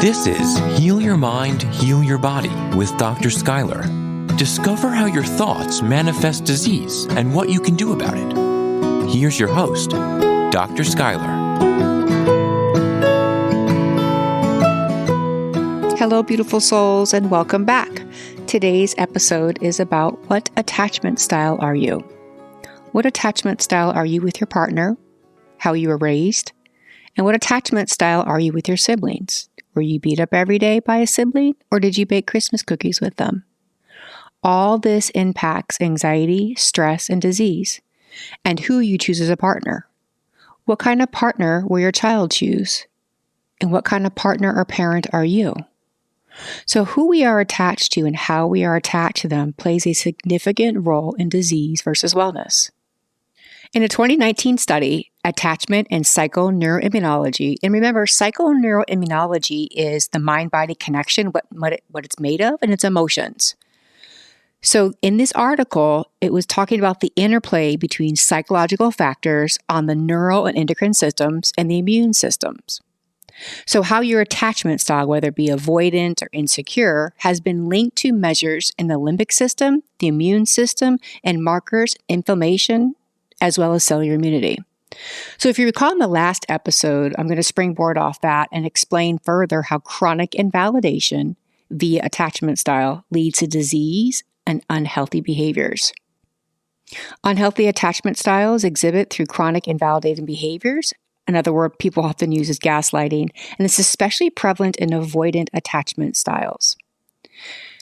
This is Heal Your Mind, Heal Your Body with Dr. Schuyler. Discover how your thoughts manifest disease and what you can do about it. Here's your host, Dr. Schuyler. Hello, beautiful souls, and welcome back. Today's episode is about what attachment style are you? What attachment style are you with your partner? How you were raised? And what attachment style are you with your siblings? Were you beat up every day by a sibling, or did you bake Christmas cookies with them? All this impacts anxiety, stress, and disease, and who you choose as a partner. What kind of partner will your child choose? And what kind of partner or parent are you? So who we are attached to and how we are attached to them plays a significant role in disease versus wellness. In a 2019 study, Attachment and Psychoneuroimmunology, and remember, psychoneuroimmunology is the mind-body connection, what it's made of, and its emotions. So in this article, it was talking about the interplay between psychological factors on the neural and endocrine systems and the immune systems. So how your attachment style, whether it be avoidant or insecure, has been linked to measures in the limbic system, the immune system, and markers, inflammation, as well as cellular immunity. So if you recall in the last episode, I'm going to springboard off that and explain further how chronic invalidation via attachment style leads to disease and unhealthy behaviors. Unhealthy attachment styles exhibit through chronic invalidating behaviors. Another word people often use is gaslighting, and it's especially prevalent in avoidant attachment styles.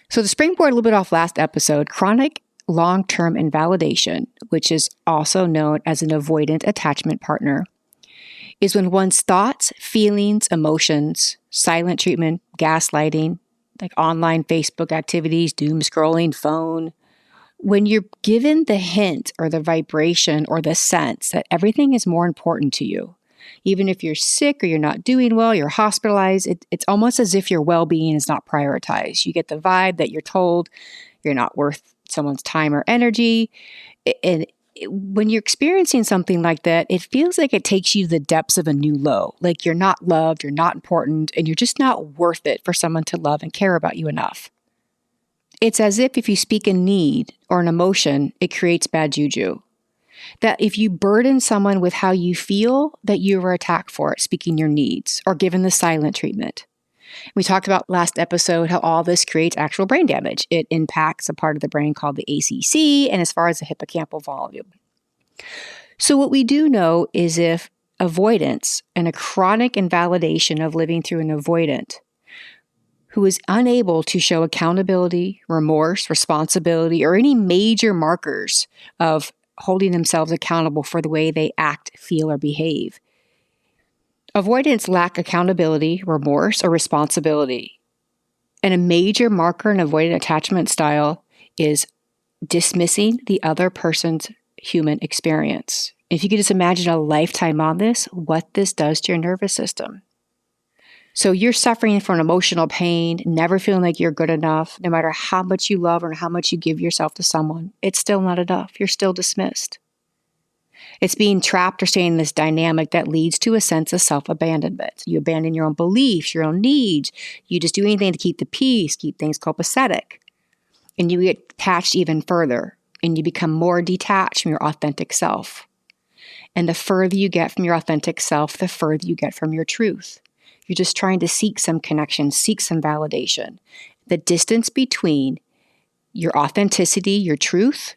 So to springboard a little bit off last episode, chronic long-term invalidation, which is also known as an avoidant attachment partner, is when one's thoughts, feelings, emotions, silent treatment, gaslighting, like online Facebook activities, doom scrolling, phone, when you're given the hint or the vibration or the sense that everything is more important to you, even if you're sick or you're not doing well, you're hospitalized, it's almost as if your well-being is not prioritized. You get the vibe that you're told you're not worth someone's time or energy. And when you're experiencing something like that, it feels like it takes you to the depths of a new low. Like you're not loved, you're not important, and you're just not worth it for someone to love and care about you enough. It's as if you speak a need or an emotion, it creates bad juju. That if you burden someone with how you feel, that you were attacked for it, speaking your needs, or given the silent treatment. We talked about last episode how all this creates actual brain damage. It impacts a part of the brain called the ACC, and as far as the hippocampal volume. So what we do know is if avoidance and a chronic invalidation of living through an avoidant who is unable to show accountability, remorse, responsibility, or any major markers of holding themselves accountable for the way they act, feel, or behave. Avoidants lack accountability, remorse, or responsibility. And a major marker in avoidant attachment style is dismissing the other person's human experience. If you could just imagine a lifetime on this, what this does to your nervous system. So you're suffering from emotional pain, never feeling like you're good enough, no matter how much you love or how much you give yourself to someone, it's still not enough. You're still dismissed. It's being trapped or staying in this dynamic that leads to a sense of self-abandonment. You abandon your own beliefs, your own needs. You just do anything to keep the peace, keep things copacetic. And you get attached even further, and you become more detached from your authentic self. And the further you get from your authentic self, the further you get from your truth. You're just trying to seek some connection, seek some validation. The distance between your authenticity, your truth,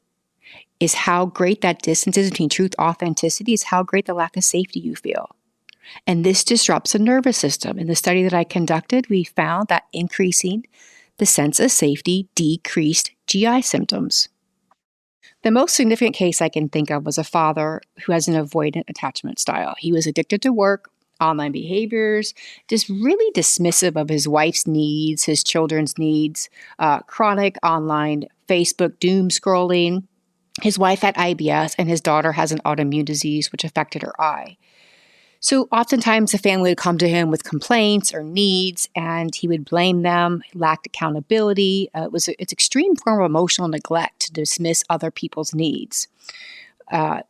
is how great that distance is between truth, authenticity, is how great the lack of safety you feel. And this disrupts the nervous system. In the study that I conducted, we found that increasing the sense of safety decreased GI symptoms. The most significant case I can think of was a father who has an avoidant attachment style. He was addicted to work, online behaviors, just really dismissive of his wife's needs, his children's needs, chronic online Facebook doom scrolling. His wife had IBS and his daughter has an autoimmune disease which affected her eye. So oftentimes the family would come to him with complaints or needs and he would blame them, lacked accountability. It's extreme form of emotional neglect to dismiss other people's needs.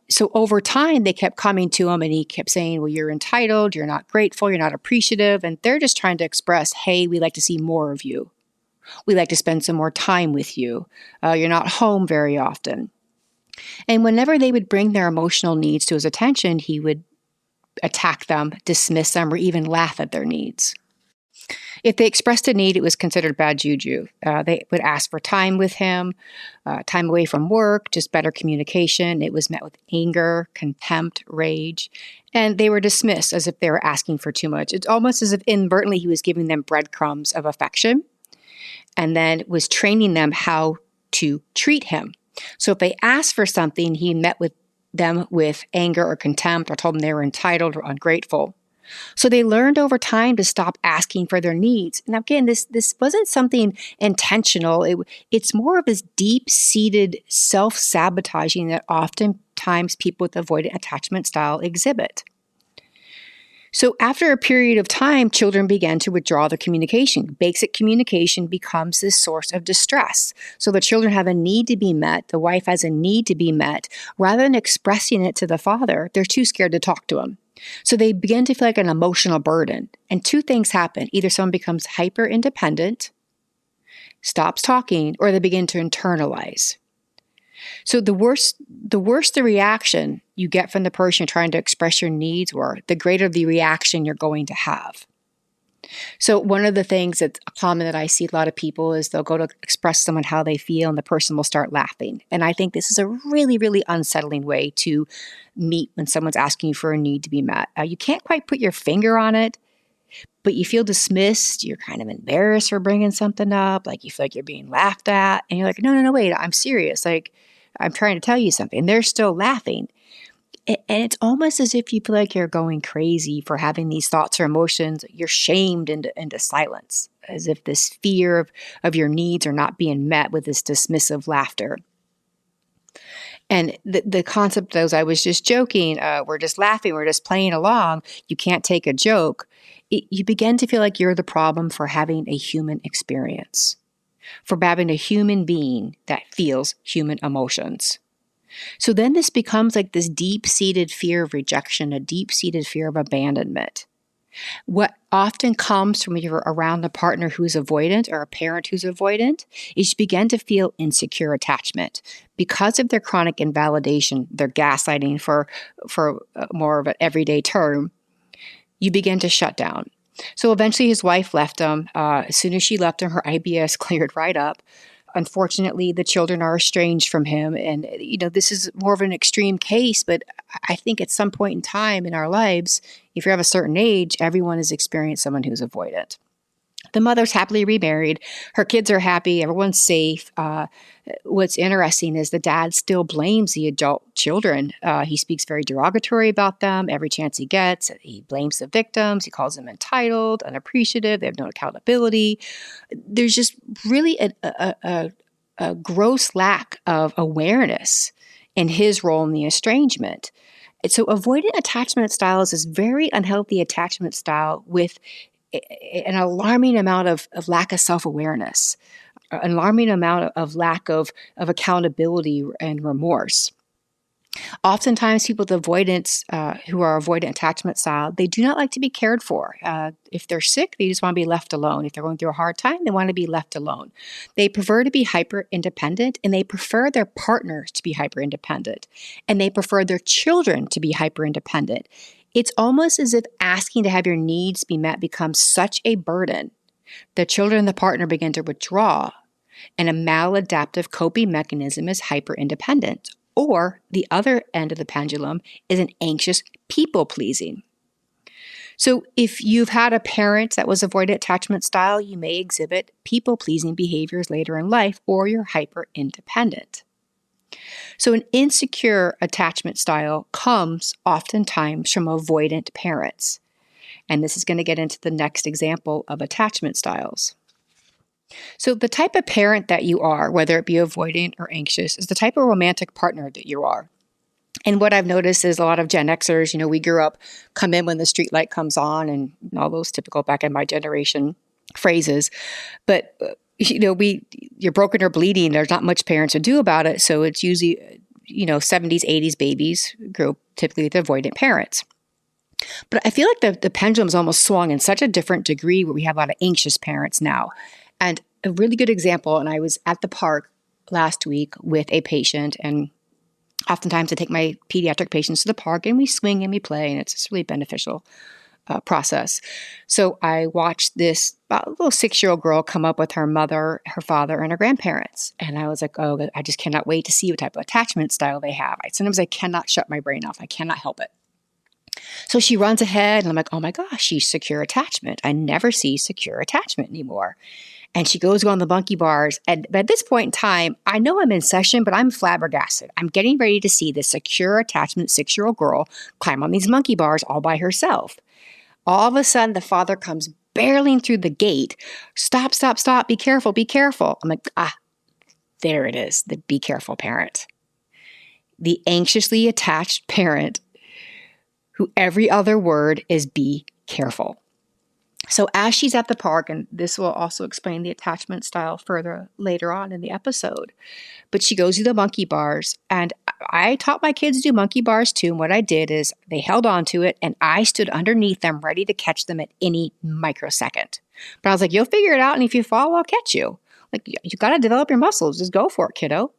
So over time, they kept coming to him and he kept saying, well, you're entitled, you're not grateful, you're not appreciative. And they're just trying to express, hey, we'd like to see more of you. We'd like to spend some more time with you. You're not home very often. And whenever they would bring their emotional needs to his attention, he would attack them, dismiss them, or even laugh at their needs. If they expressed a need, it was considered bad juju. They would ask for time with him, time away from work, just better communication. It was met with anger, contempt, rage, and they were dismissed as if they were asking for too much. It's almost as if inadvertently he was giving them breadcrumbs of affection and then was training them how to treat him. So if they asked for something, he met with them with anger or contempt or told them they were entitled or ungrateful. So they learned over time to stop asking for their needs. And again, this wasn't something intentional. It's more of this deep-seated self-sabotaging that oftentimes people with avoidant attachment style exhibit. So after a period of time, children began to withdraw their communication. Basic communication becomes this source of distress. So the children have a need to be met. The wife has a need to be met. Rather than expressing it to the father, they're too scared to talk to him. So they begin to feel like an emotional burden. And two things happen. Either someone becomes hyper independent, stops talking, or they begin to internalize. So the worse the reaction you get from the person trying to express your needs, or the greater the reaction you're going to have. So one of the things that's common that I see a lot of people is they'll go to express to someone how they feel and the person will start laughing. And I think this is a really, really unsettling way to meet when someone's asking you for a need to be met. You can't quite put your finger on it, but you feel dismissed. You're kind of embarrassed for bringing something up. Like you feel like you're being laughed at. And you're like, no, wait, I'm serious. Like I'm trying to tell you something. And they're still laughing. And it's almost as if you feel like you're going crazy for having these thoughts or emotions. You're shamed into silence, as if this fear of your needs are not being met with this dismissive laughter. And the concept, as I was just joking, we're just laughing, we're just playing along, you can't take a joke. You begin to feel like you're the problem for having a human experience, for having a human being that feels human emotions. So then this becomes like this deep-seated fear of rejection, a deep-seated fear of abandonment. What often comes from when you're around a partner who's avoidant or a parent who's avoidant is you begin to feel insecure attachment. Because of their chronic invalidation, their gaslighting for more of an everyday term, you begin to shut down. So eventually his wife left him. As soon as she left him, her IBS cleared right up. Unfortunately, the children are estranged from him. And, this is more of an extreme case, but I think at some point in time in our lives, if you have a certain age, everyone has experienced someone who's avoidant. The mother's happily remarried. Her kids are happy. Everyone's safe. What's interesting is the dad still blames the adult children. He speaks very derogatory about them every chance he gets. He blames the victims. He calls them entitled, unappreciative. They have no accountability. There's just really a gross lack of awareness in his role in the estrangement. So avoidant attachment style is this very unhealthy attachment style with an alarming amount of lack of self-awareness, an alarming amount of lack of accountability and remorse. Oftentimes, people with avoidance, who are avoidant attachment style, they do not like to be cared for. If they're sick, they just want to be left alone. If they're going through a hard time, they want to be left alone. They prefer to be hyper-independent, and they prefer their partners to be hyper-independent, and they prefer their children to be hyper-independent. It's almost as if asking to have your needs be met becomes such a burden. The children and the partner begin to withdraw, and a maladaptive coping mechanism is hyper-independent. Or the other end of the pendulum is an anxious people-pleasing. So if you've had a parent that was avoidant attachment style, you may exhibit people-pleasing behaviors later in life, or you're hyper-independent. So an insecure attachment style comes oftentimes from avoidant parents. And this is going to get into the next example of attachment styles. So the type of parent that you are, whether it be avoidant or anxious, is the type of romantic partner that you are. And what I've noticed is a lot of Gen Xers, we grew up, come in when the street light comes on and all those typical back in my generation phrases. But you're broken or bleeding. There's not much parents to do about it. So it's usually, 70s, 80s babies grew up typically with avoidant parents. But I feel like the pendulum's almost swung in such a different degree where we have a lot of anxious parents now. And a really good example, and I was at the park last week with a patient, and oftentimes I take my pediatric patients to the park and we swing and we play, and it's just really beneficial process. So I watched this little 6-year-old girl come up with her mother, her father, and her grandparents. And I was like, oh, I just cannot wait to see what type of attachment style they have. Sometimes I cannot shut my brain off. I cannot help it. So she runs ahead and I'm like, oh my gosh, she's secure attachment. I never see secure attachment anymore. And she goes on the monkey bars. And at this point in time, I know I'm in session, but I'm flabbergasted. I'm getting ready to see this secure attachment 6-year-old girl climb on these monkey bars all by herself. All of a sudden, the father comes barreling through the gate. Stop, stop, stop. Be careful, be careful. I'm like, there it is, the be careful parent. The anxiously attached parent who every other word is be careful. So as she's at the park, and this will also explain the attachment style further later on in the episode, but she goes to the monkey bars, and I taught my kids to do monkey bars too. And what I did is they held on to it and I stood underneath them ready to catch them at any microsecond. But I was like, you'll figure it out. And if you fall, I'll catch you. Like, you got to develop your muscles. Just go for it, kiddo.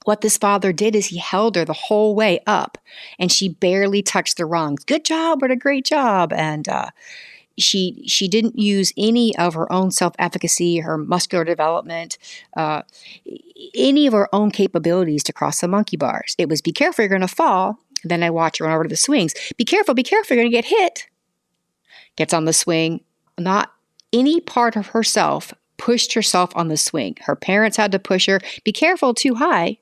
What this father did is he held her the whole way up and she barely touched the rungs. Good job, what a great job. And she didn't use any of her own self-efficacy, her muscular development, any of her own capabilities to cross the monkey bars. It was, be careful, you're going to fall. Then I watch her run over to the swings. Be careful, you're going to get hit. Gets on the swing. Not any part of herself pushed herself on the swing. Her parents had to push her. Be careful, too high.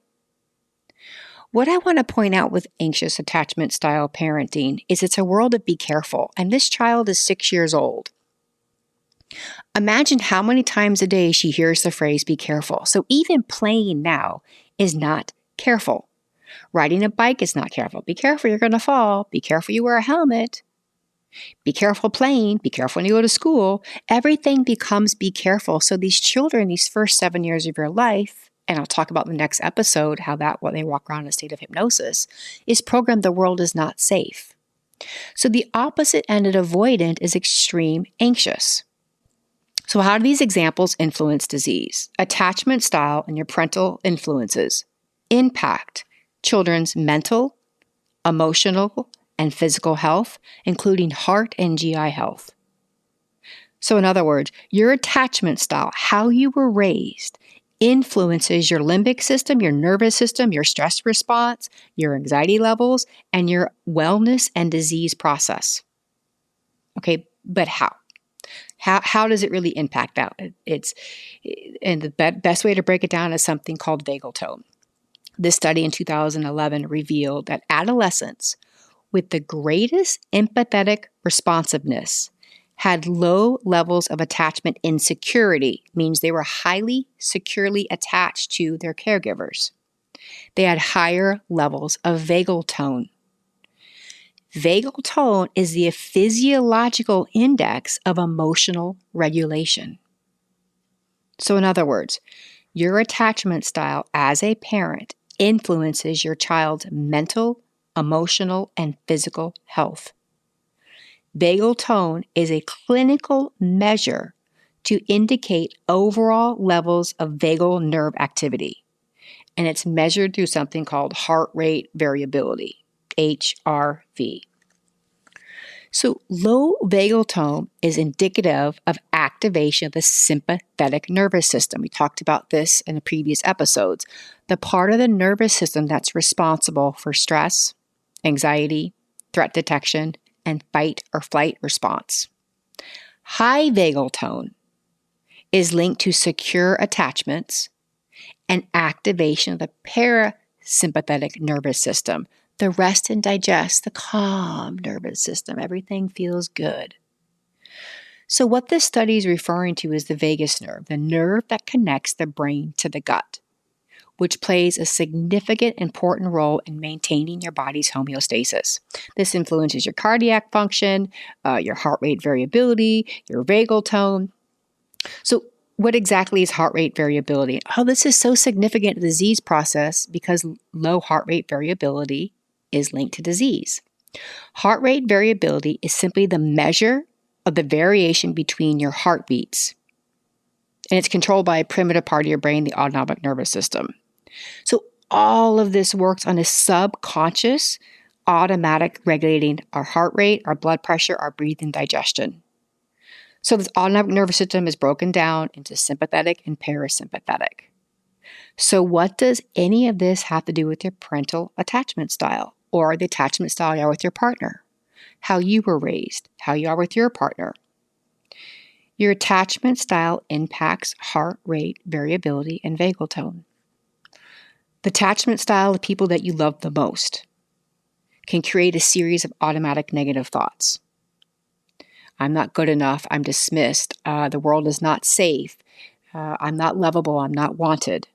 What I want to point out with anxious attachment style parenting is it's a world of be careful, and this child is 6 years old. Imagine how many times a day she hears the phrase be careful. So even playing now is not careful. Riding a bike is not careful. Be careful, you're going to fall. Be careful, you wear a helmet. Be careful playing. Be careful when you go to school. Everything becomes be careful. So these children, these first 7 years of your life, and I'll talk about in the next episode how when they walk around in a state of hypnosis, is programmed the world is not safe. So the opposite end of avoidant is extreme anxious. So how do these examples influence disease? Attachment style and your parental influences impact children's mental, emotional, and physical health, including heart and GI health. So in other words, your attachment style, how you were raised, influences your limbic system, your nervous system, your stress response, your anxiety levels, and your wellness and disease process. Okay, but how? How does it really impact that? And the best way to break it down is something called vagal tone. This study in 2011 revealed that adolescents with the greatest empathetic responsiveness had low levels of attachment insecurity, means they were highly securely attached to their caregivers. They had higher levels of vagal tone. Vagal tone is the physiological index of emotional regulation. So in other words, your attachment style as a parent influences your child's mental, emotional, and physical health. Vagal tone is a clinical measure to indicate overall levels of vagal nerve activity, and it's measured through something called heart rate variability, HRV. So low vagal tone is indicative of activation of the sympathetic nervous system. We talked about this in the previous episodes. The part of the nervous system that's responsible for stress, anxiety, threat detection, and fight or flight response. High vagal tone is linked to secure attachments and activation of the parasympathetic nervous system, the rest and digest, the calm nervous system. Everything feels good. So what this study is referring to is the vagus nerve, the nerve that connects the brain to the gut, which plays a significant, important role in maintaining your body's homeostasis. This influences your cardiac function, your heart rate variability, your vagal tone. So What exactly is heart rate variability? Oh, this is so significant to the disease process because low heart rate variability is linked to disease. Heart rate variability is simply the measure of the variation between your heartbeats. And it's controlled by a primitive part of your brain, the autonomic nervous system. So all of this works on a subconscious, automatic regulating our heart rate, our blood pressure, our breathing, digestion. So this autonomic nervous system is broken down into sympathetic and parasympathetic. So what does any of this have to do with your parental attachment style or the attachment style you are with your partner? How you were raised, how you are with your partner. Your attachment style impacts heart rate variability and vagal tone. The attachment style of people that you love the most can create a series of automatic negative thoughts. I'm not good enough. I'm dismissed. The world is not safe. I'm not lovable. I'm not wanted.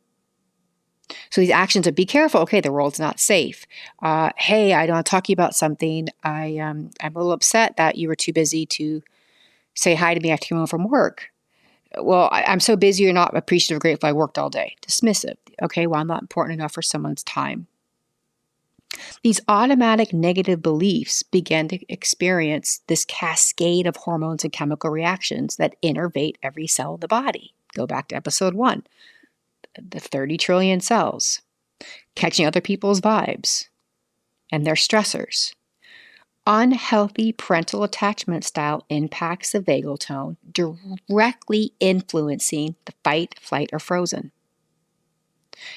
So these actions of be careful. Okay, the world's not safe. Hey, I don't want to talk to you about something. I'm a little upset that you were too busy to say hi to me after you came home from work. Well, I'm so busy. You're not appreciative or grateful. I worked all day. Dismissive. Okay, well, I'm not important enough for someone's time. These automatic negative beliefs begin to experience this cascade of hormones and chemical reactions that innervate every cell of the body. Go back to episode 1, the 30 trillion cells, catching other people's vibes and their stressors. Unhealthy parental attachment style impacts the vagal tone, directly influencing the fight, flight, or frozen.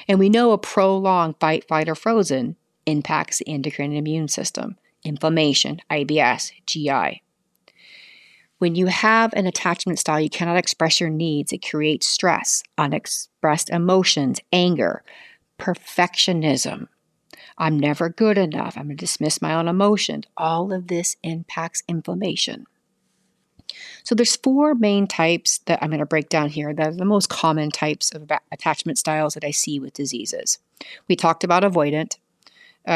And we know a prolonged fight, flight, or frozen impacts the endocrine and immune system, inflammation, IBS, GI. When you have an attachment style, you cannot express your needs. It creates stress, unexpressed emotions, anger, perfectionism. I'm never good enough. I'm going to dismiss my own emotions. All of this impacts inflammation. So there's 4 main types that I'm going to break down here that are the most common types of attachment styles that I see with diseases. We talked about avoidant.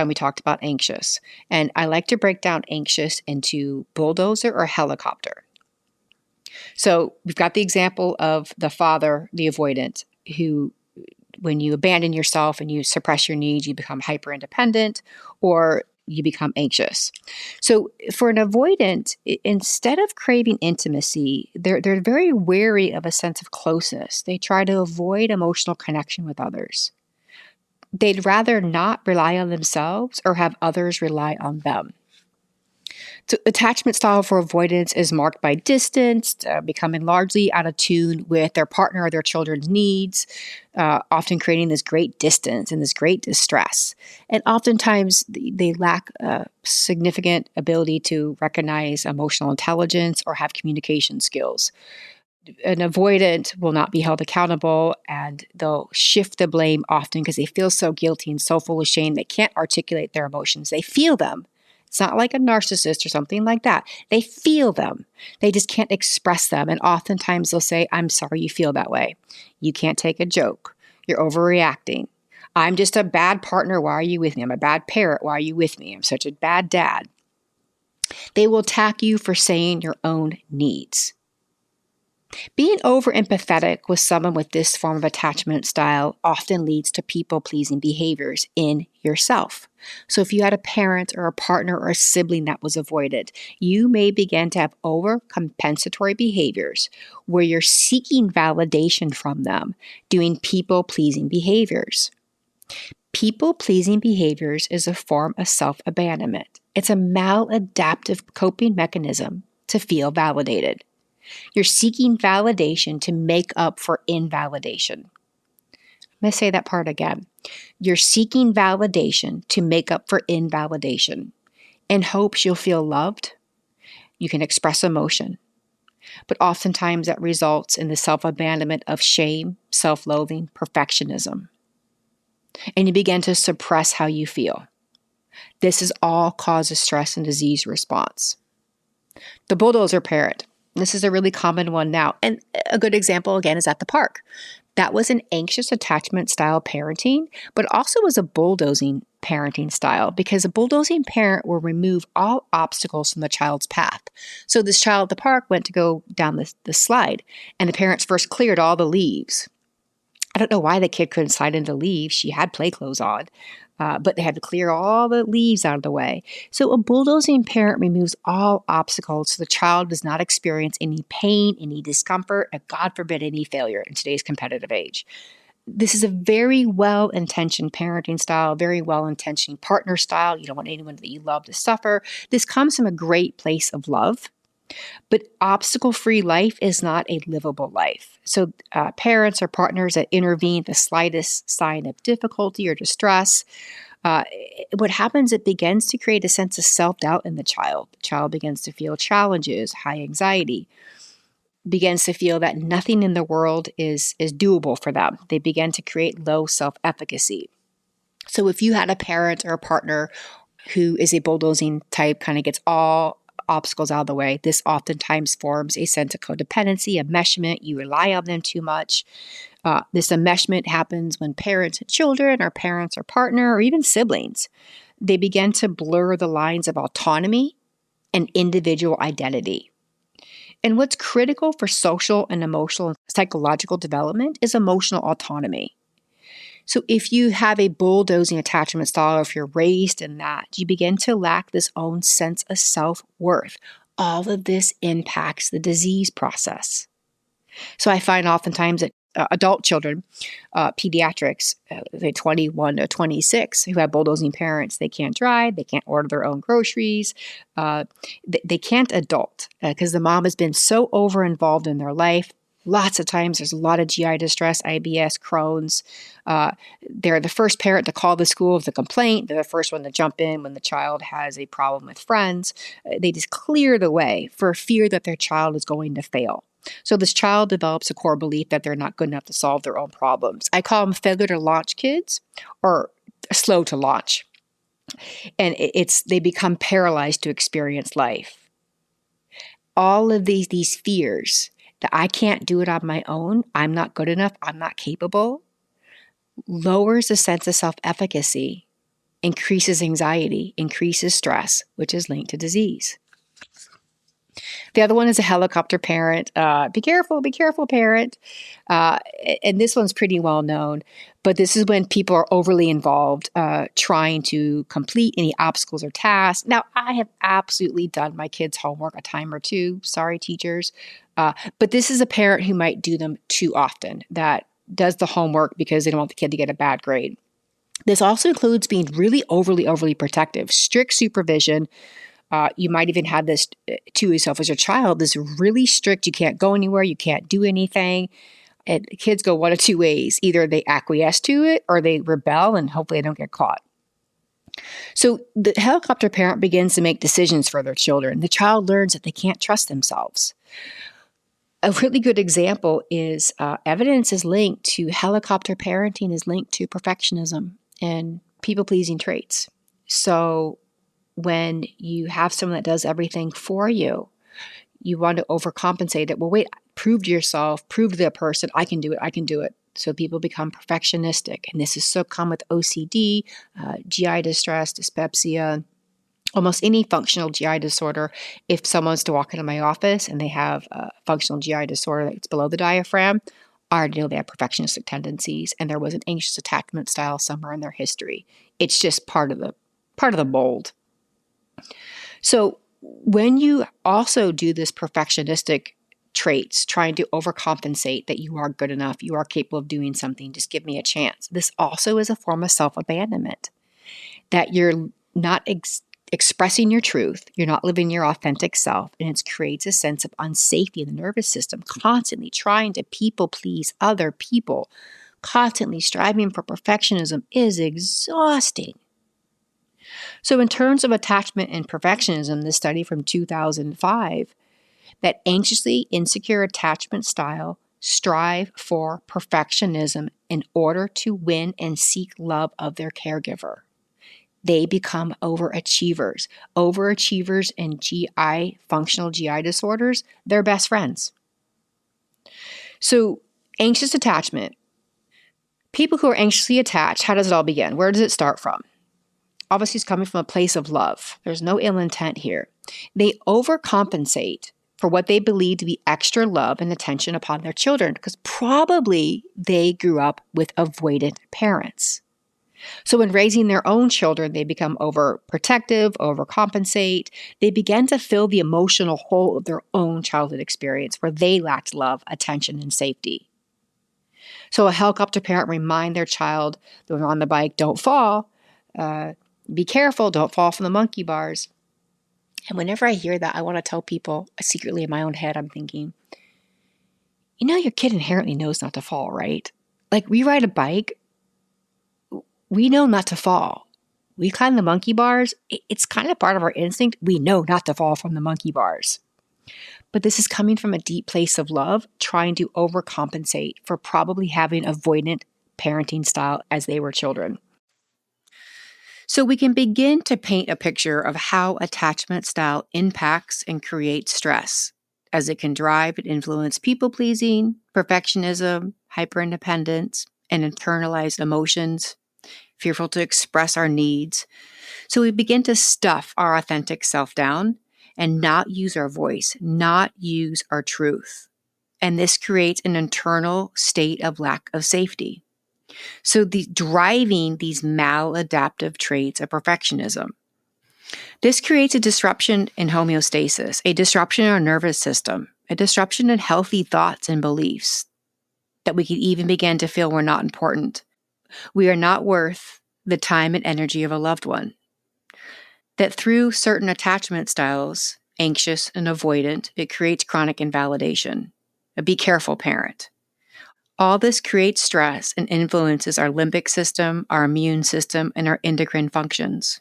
We talked about anxious. And I like to break down anxious into bulldozer or helicopter. So we've got the example of the father, the avoidant, who when you abandon yourself and you suppress your needs, you become hyper independent or you become anxious. So for an avoidant, instead of craving intimacy, they're very wary of a sense of closeness. They try to avoid emotional connection with others. They'd rather not rely on themselves or have others rely on them. So attachment style for avoidance is marked by distance, becoming largely out of tune with their partner or their children's needs, often creating this great distance and this great distress. And oftentimes they lack a significant ability to recognize emotional intelligence or have communication skills. An avoidant will not be held accountable and they'll shift the blame often because they feel so guilty and so full of shame they can't articulate their emotions. They feel them. It's not like a narcissist or something like that. They feel them. They just can't express them. And oftentimes they'll say, I'm sorry you feel that way. You can't take a joke. You're overreacting. I'm just a bad partner. Why are you with me? I'm a bad parent. Why are you with me? I'm such a bad dad. They will attack you for saying your own needs. Being over-empathetic with someone with this form of attachment style often leads to people-pleasing behaviors in yourself. So if you had a parent or a partner or a sibling that was avoided, you may begin to have over-compensatory behaviors where you're seeking validation from them, doing people-pleasing behaviors. People-pleasing behaviors is a form of self-abandonment. It's a maladaptive coping mechanism to feel validated. You're seeking validation to make up for invalidation. I'm going to say that part again. You're seeking validation to make up for invalidation. In hopes you'll feel loved, you can express emotion. But oftentimes that results in the self-abandonment of shame, self-loathing, perfectionism. And you begin to suppress how you feel. This is all causes stress and disease response. The bulldozer parent. This is a really common one now. And a good example, again, is at the park. That was an anxious attachment style parenting, but also was a bulldozing parenting style because a bulldozing parent will remove all obstacles from the child's path. So this child at the park went to go down the slide, and the parents first cleared all the leaves. I don't know why the kid couldn't slide into leaves. She had play clothes on, but they had to clear all the leaves out of the way. So a bulldozing parent removes all obstacles so the child does not experience any pain, any discomfort, and God forbid, any failure in today's competitive age. This is a very well-intentioned parenting style, very well-intentioned partner style. You don't want anyone that you love to suffer. This comes from a great place of love. But obstacle-free life is not a livable life. So parents or partners that intervene the slightest sign of difficulty or distress, what happens, it begins to create a sense of self-doubt in the child. The child begins to feel challenges, high anxiety, begins to feel that nothing in the world is doable for them. They begin to create low self-efficacy. So if you had a parent or a partner who is a bulldozing type, kind of gets all obstacles out of the way, this oftentimes forms a sense of codependency, enmeshment. You rely on them too much. This enmeshment happens when parents and children, or parents or partner, or even siblings, they begin to blur the lines of autonomy and individual identity. And what's critical for social and emotional and psychological development is emotional autonomy. So if you have a bulldozing attachment style, or if you're raised in that, you begin to lack this own sense of self-worth. All of this impacts the disease process. So I find oftentimes that adult children, pediatrics, they're 21 to 26, who have bulldozing parents, they can't drive, they can't order their own groceries, they can't adult because the mom has been so over-involved in their life. Lots of times there's a lot of GI distress, IBS, Crohn's. They're the first parent to call the school with a complaint. They're the first one to jump in when the child has a problem with friends. They just clear the way for fear that their child is going to fail. So this child develops a core belief that they're not good enough to solve their own problems. I call them failure to launch kids, or slow to launch. And they become paralyzed to experience life. All of these fears that I can't do it on my own, I'm not good enough, I'm not capable, lowers the sense of self-efficacy, increases anxiety, increases stress, which is linked to disease. The other one is a helicopter parent. Be careful, parent. And this one's pretty well known, but this is when people are overly involved, trying to complete any obstacles or tasks. Now, I have absolutely done my kids' homework a time or two. Sorry, teachers. But this is a parent who might do them too often, that does the homework because they don't want the kid to get a bad grade. This also includes being really overly protective, strict supervision. You might even have this to yourself as a child, this really strict, you can't go anywhere, you can't do anything. And kids go one of two ways. Either they acquiesce to it or they rebel and hopefully they don't get caught. So the helicopter parent begins to make decisions for their children. The child learns that they can't trust themselves. A really good example is evidence is linked to helicopter parenting is linked to perfectionism and people-pleasing traits. So when you have someone that does everything for you, you want to overcompensate it. Well, wait, prove to yourself, prove to the person, I can do it. So people become perfectionistic. And this is so common with OCD, GI distress, dyspepsia, almost any functional GI disorder. If someone's to walk into my office and they have a functional GI disorder that's below the diaphragm, I already know they have perfectionistic tendencies, and there was an anxious attachment style somewhere in their history. It's just part of the mold. So when you also do this perfectionistic traits, trying to overcompensate that you are good enough, you are capable of doing something, just give me a chance. This also is a form of self-abandonment, that you're not expressing your truth, you're not living your authentic self, and it creates a sense of unsafety in the nervous system, constantly trying to people please other people, constantly striving for perfectionism is exhausting. So in terms of attachment and perfectionism, this study from 2005, that anxiously insecure attachment style strive for perfectionism in order to win and seek love of their caregiver. They become overachievers. Overachievers and GI, functional GI disorders, they're best friends. So anxious attachment. People who are anxiously attached, how does it all begin? Where does it start from? obviously is coming from a place of love. There's no ill intent here. They overcompensate for what they believe to be extra love and attention upon their children because probably they grew up with avoidant parents. So when raising their own children, they become overprotective, overcompensate. They begin to fill the emotional hole of their own childhood experience where they lacked love, attention, and safety. So a helicopter parent remind their child, when on the bike, don't fall, be careful, don't fall from the monkey bars. And whenever I hear that, I want to tell people, secretly in my own head, I'm thinking, your kid inherently knows not to fall, right? Like we ride a bike, we know not to fall. We climb the monkey bars, it's kind of part of our instinct. We know not to fall from the monkey bars. But this is coming from a deep place of love, trying to overcompensate for probably having avoidant parenting style as they were children. So we can begin to paint a picture of how attachment style impacts and creates stress, as it can drive and influence people-pleasing, perfectionism, hyper-independence, and internalized emotions, fearful to express our needs. So we begin to stuff our authentic self down and not use our voice, not use our truth. And this creates an internal state of lack of safety. So driving these maladaptive traits of perfectionism. This creates a disruption in homeostasis, a disruption in our nervous system, a disruption in healthy thoughts and beliefs that we can even begin to feel we're not important. We are not worth the time and energy of a loved one. That through certain attachment styles, anxious and avoidant, it creates chronic invalidation. A be careful parent. All this creates stress and influences our limbic system, our immune system, and our endocrine functions.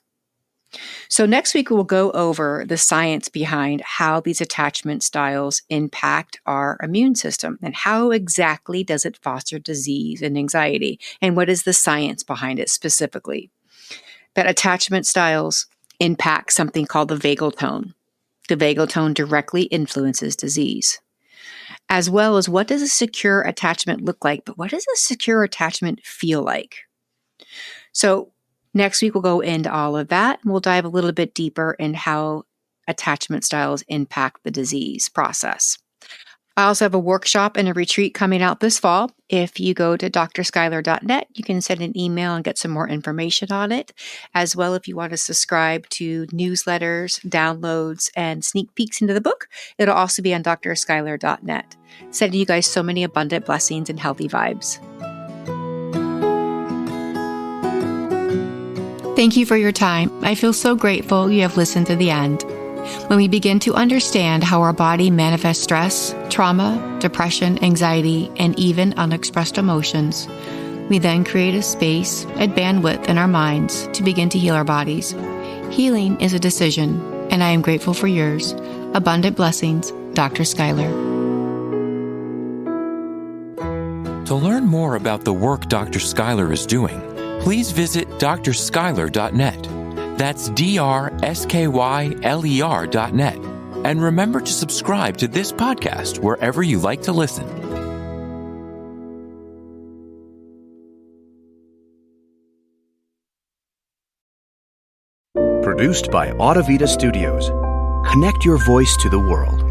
So next week, we'll go over the science behind how these attachment styles impact our immune system and how exactly does it foster disease and anxiety, and what is the science behind it specifically. That attachment styles impact something called the vagal tone. The vagal tone directly influences disease. As well as what does a secure attachment look like, but what does a secure attachment feel like? So next week, we'll go into all of that, and we'll dive a little bit deeper in how attachment styles impact the disease process. I also have a workshop and a retreat coming out this fall. If you go to drskylar.net, you can send an email and get some more information on it. As well, if you want to subscribe to newsletters, downloads, and sneak peeks into the book, it'll also be on drskylar.net. Sending you guys so many abundant blessings and healthy vibes. Thank you for your time. I feel so grateful you have listened to the end. When we begin to understand how our body manifests stress, trauma, depression, anxiety, and even unexpressed emotions, we then create a space, a bandwidth in our minds to begin to heal our bodies. Healing is a decision, and I am grateful for yours. Abundant blessings, Dr. Schuyler. To learn more about the work Dr. Schuyler is doing, please visit drschuyler.net. That's drskYler.net. And remember to subscribe to this podcast wherever you like to listen. Produced by Audavita Studios. Connect your voice to the world.